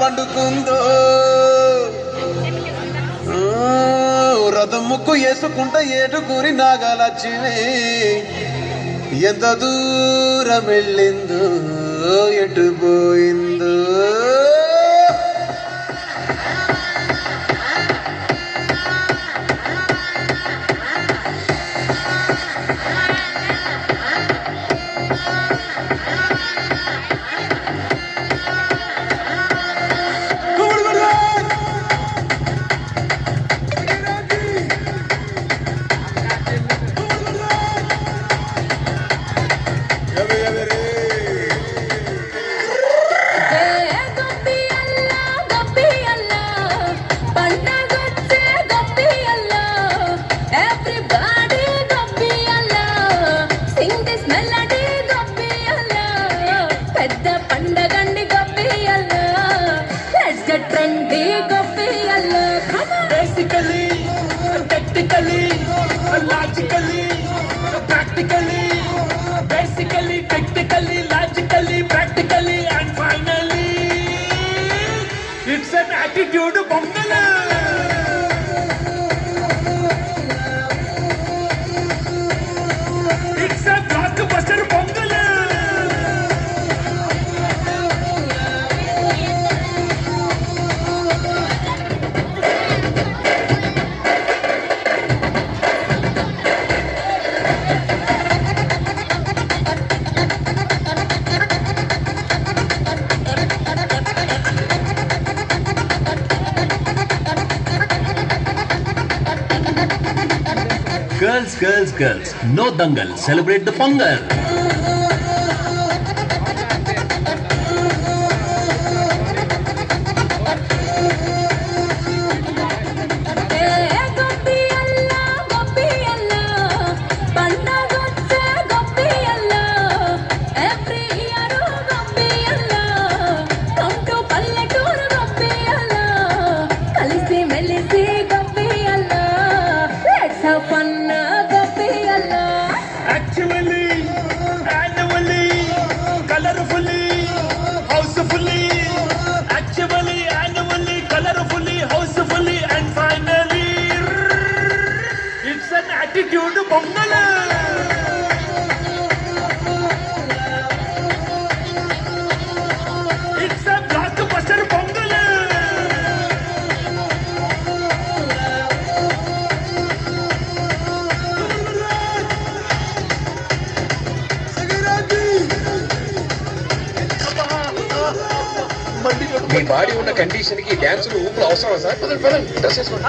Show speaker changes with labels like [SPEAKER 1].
[SPEAKER 1] పండుకుందో రథం ముక్కు వేసుకుంట ఏటుకూరి నాగలక్ష్మి ఎంత దూరం వెళ్ళిందో ఎటు పోయిందో
[SPEAKER 2] It's an attitude Bongala. It's a blockbuster Bongala.
[SPEAKER 3] Girls, girls, girls, no dangal, celebrate the pongal.
[SPEAKER 2] Attitude Bongala. It's a blockbuster Bongala.
[SPEAKER 4] Me body ఉన్న కండిషన్ కి డాన్సులు ఊపులు అవసరం సార్. డ్రెస్ వేసుకోండి.